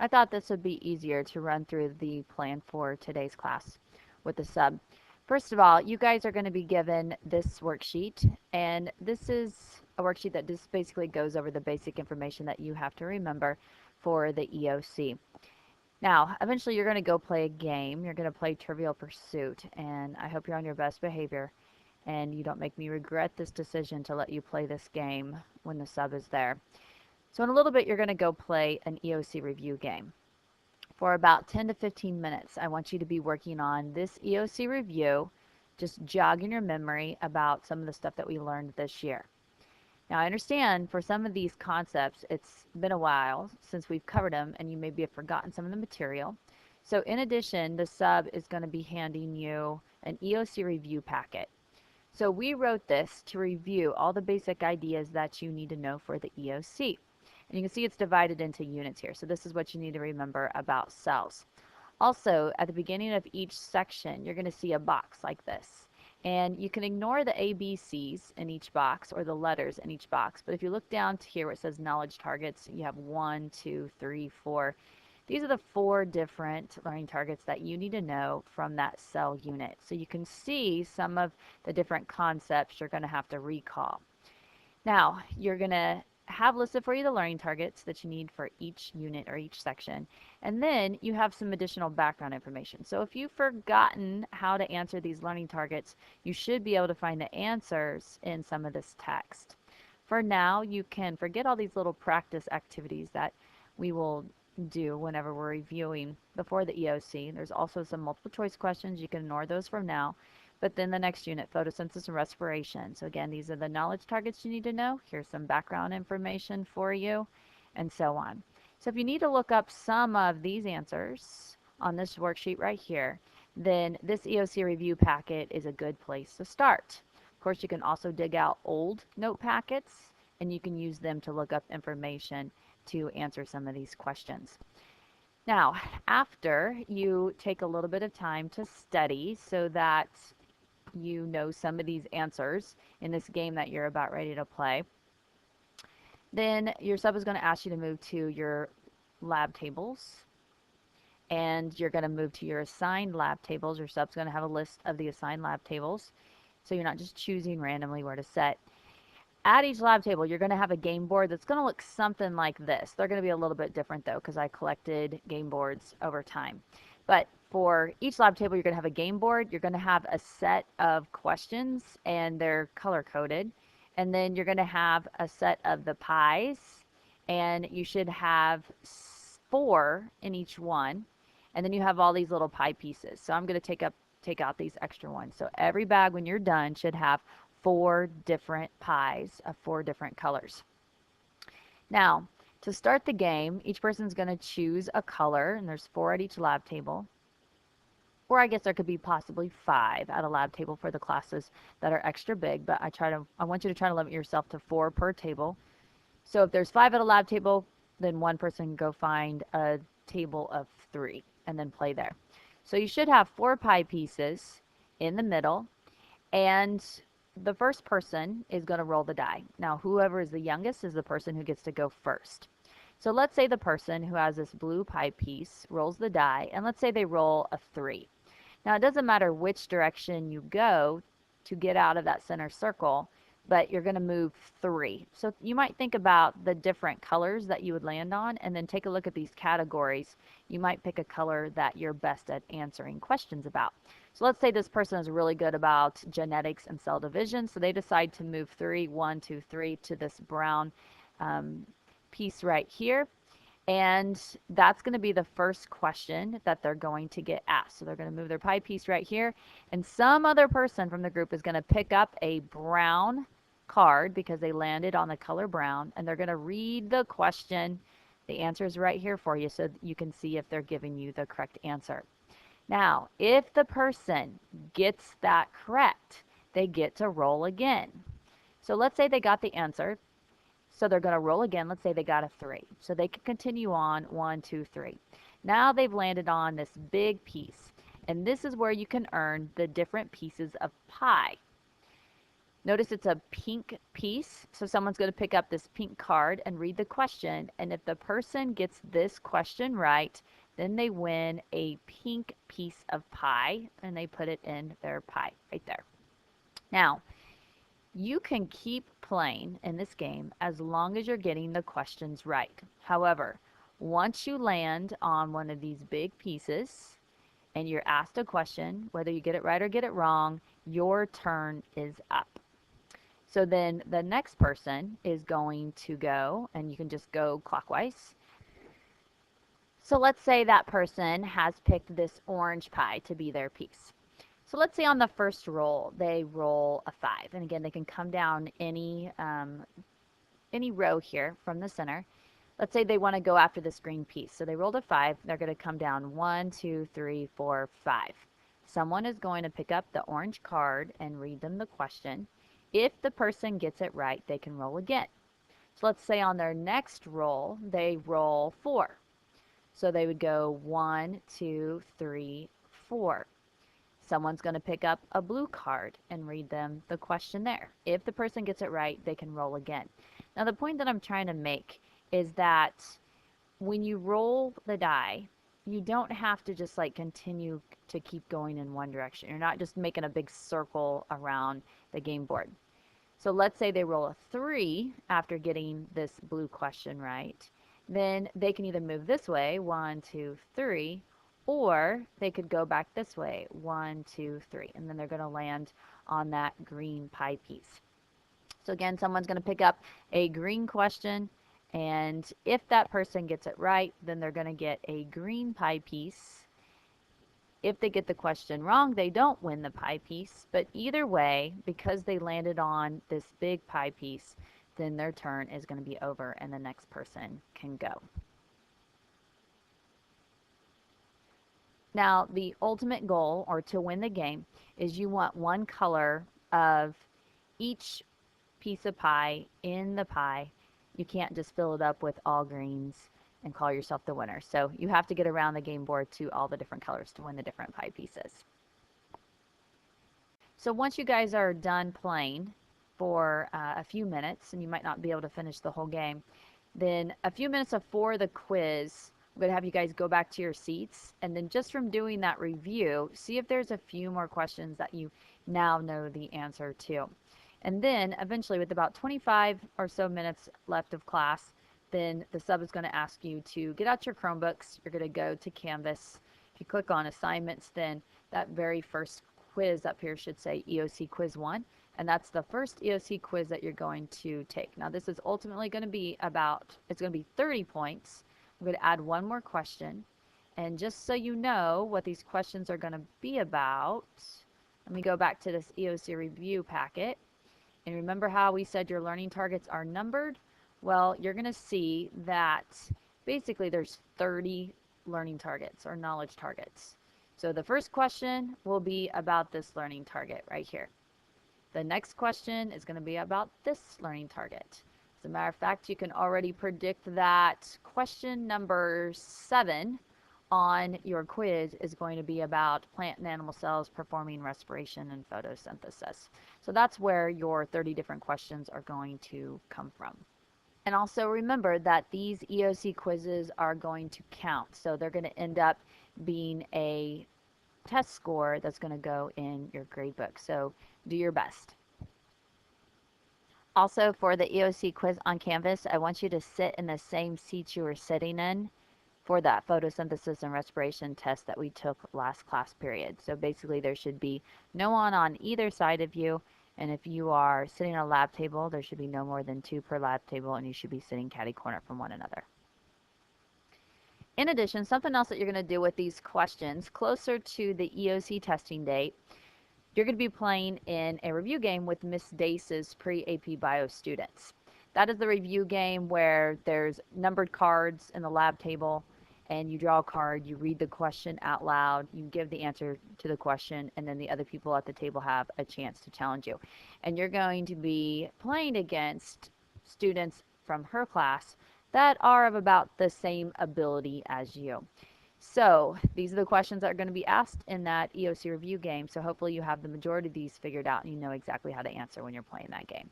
I thought this would be easier to run through the plan for today's class with the sub. First of all, you guys are going to be given this worksheet, and this is a worksheet that just basically goes over the basic information that you have to remember for the EOC. Now, eventually you're going to go play a game. You're going to play Trivial Pursuit, and I hope you're on your best behavior and you don't make me regret this decision to let you play this game when the sub is there. So in a little bit, you're going to go play an EOC review game. For about 10 to 15 minutes, I want you to be working on this EOC review, just jogging your memory about some of the stuff that we learned this year. Now, I understand for some of these concepts, it's been a while since we've covered them, and you maybe have forgotten some of the material. So in addition, the sub is going to be handing you an EOC review packet. So we wrote this to review all the basic ideas that you need to know for the EOC. And you can see it's divided into units here. So this is what you need to remember about cells. Also, at the beginning of each section, you're going to see a box like this. And you can ignore the ABCs in each box or the letters in each box. But if you look down to here where it says knowledge targets, you have 1, 2, 3, 4. These are the 4 different learning targets that you need to know from that cell unit. So you can see some of the different concepts you're going to have to recall. Now, you're going to have listed for you the learning targets that you need for each unit or each section. And then you have some additional background information. So if you've forgotten how to answer these learning targets, you should be able to find the answers in some of this text. For now, you can forget all these little practice activities that we will do whenever we're reviewing before the EOC. There's also some multiple choice questions. You can ignore those from now. But then the next unit, photosynthesis and respiration. So again, these are the knowledge targets you need to know. Here's some background information for you, and so on. So if you need to look up some of these answers on this worksheet right here, then this EOC review packet is a good place to start. Of course, you can also dig out old note packets, and you can use them to look up information to answer some of these questions. Now, after you take a little bit of time to study so that you know some of these answers in this game that you're about ready to play, then your sub is going to ask you to move to your lab tables, and you're going to move to your assigned lab tables. Your sub's going to have a list of the assigned lab tables, so you're not just choosing randomly where to set. At each lab table, you're going to have a game board that's going to look something like this. They're going to be a little bit different, though, because I collected game boards over time. But for each lab table, you're going to have a game board. You're going to have a set of questions, and they're color-coded. And then you're going to have a set of the pies, and you should have 4 in each one. And then you have all these little pie pieces. So I'm going to take out these extra ones. So every bag, when you're done, should have 4 different pies of 4 different colors. Now, to start the game, each person's going to choose a color, and there's 4 at each lab table. Or I guess there could be possibly 5 at a lab table for the classes that are extra big, but I want you to try to limit yourself to 4 per table. So if there's 5 at a lab table, then one person can go find a table of 3 and then play there. So you should have 4 pie pieces in the middle, and the first person is going to roll the die. Now, whoever is the youngest is the person who gets to go first. So let's say the person who has this blue pie piece rolls the die, and let's say they roll a 3. Now, it doesn't matter which direction you go to get out of that center circle, but you're going to move 3. So you might think about the different colors that you would land on, and then take a look at these categories. You might pick a color that you're best at answering questions about. So let's say this person is really good about genetics and cell division, so they decide to move 3, 1, 2, 3 to this brown piece right here. And that's going to be the first question that they're going to get asked. So they're going to move their pie piece right here, and some other person from the group is going to pick up a brown card because they landed on the color brown, and they're going to read the question. The answer is right here for you so you can see if they're giving you the correct answer. Now, if the person gets that correct, they get to roll again. So let's say they got the answer. So they're going to roll again. Let's say they got a 3. So they can continue on 1, 2, 3. Now they've landed on this big piece. And this is where you can earn the different pieces of pie. Notice it's a pink piece, so someone's going to pick up this pink card and read the question, and if the person gets this question right, then they win a pink piece of pie, and they put it in their pie right there. Now, you can keep playing in this game as long as you're getting the questions right. However, once you land on one of these big pieces and you're asked a question, whether you get it right or get it wrong, your turn is up. So then the next person is going to go, and you can just go clockwise. So let's say that person has picked this orange pie to be their piece. So let's say on the first roll, they roll a 5. And again, they can come down any row here from the center. Let's say they want to go after this green piece. So they rolled a 5. They're going to come down 1, 2, 3, 4, 5. Someone is going to pick up the orange card and read them the question. If the person gets it right, they can roll again. So let's say on their next roll, they roll 4. So they would go 1, 2, 3, 4. Someone's going to pick up a blue card and read them the question there. If the person gets it right, they can roll again. Now, the point that I'm trying to make is that when you roll the die, you don't have to just like continue to keep going in one direction. You're not just making a big circle around the game board. So let's say they roll a 3 after getting this blue question right. Then they can either move this way, 1, 2, 3, or they could go back this way, 1, 2, 3, and then they're going to land on that green pie piece. So again, someone's going to pick up a green question, and if that person gets it right, then they're going to get a green pie piece. If they get the question wrong, they don't win the pie piece, but either way, because they landed on this big pie piece, then their turn is going to be over and the next person can go. Now, the ultimate goal, or to win the game, is you want one color of each piece of pie in the pie. You can't just fill it up with all greens and call yourself the winner. So you have to get around the game board to all the different colors to win the different pie pieces. So once you guys are done playing for a few minutes, and you might not be able to finish the whole game, then a few minutes before the quiz, I'm going to have you guys go back to your seats, and then just from doing that review, see if there's a few more questions that you now know the answer to. And then eventually, with about 25 or so minutes left of class, then the sub is going to ask you to get out your Chromebooks. You're going to go to Canvas. If you click on assignments, then that very first quiz up here should say EOC Quiz 1, and that's the first EOC quiz that you're going to take. Now, this is ultimately going to be it's going to be 30 points. I'm going to add one more question, and just so you know what these questions are going to be about, let me go back to this EOC review packet. And remember how we said your learning targets are numbered? Well, you're going to see that basically there's 30 learning targets or knowledge targets. So the first question will be about this learning target right here. The next question is going to be about this learning target. As a matter of fact, you can already predict that question number 7 on your quiz is going to be about plant and animal cells performing respiration and photosynthesis. So that's where your 30 different questions are going to come from. And also remember that these EOC quizzes are going to count. So they're going to end up being a test score that's going to go in your grade book. So do your best. Also, for the EOC quiz on Canvas, I want you to sit in the same seats you were sitting in for that photosynthesis and respiration test that we took last class period. So basically there should be no one on either side of you, and if you are sitting at a lab table, there should be no more than 2 per lab table, and you should be sitting catty corner from one another. In addition, something else that you're going to do with these questions, closer to the EOC testing date, you're going to be playing in a review game with Miss Dace's pre-AP Bio students. That is the review game where there's numbered cards in the lab table, and you draw a card, you read the question out loud, you give the answer to the question, and then the other people at the table have a chance to challenge you. And you're going to be playing against students from her class that are of about the same ability as you. So these are the questions that are going to be asked in that EOC review game. So hopefully you have the majority of these figured out and you know exactly how to answer when you're playing that game.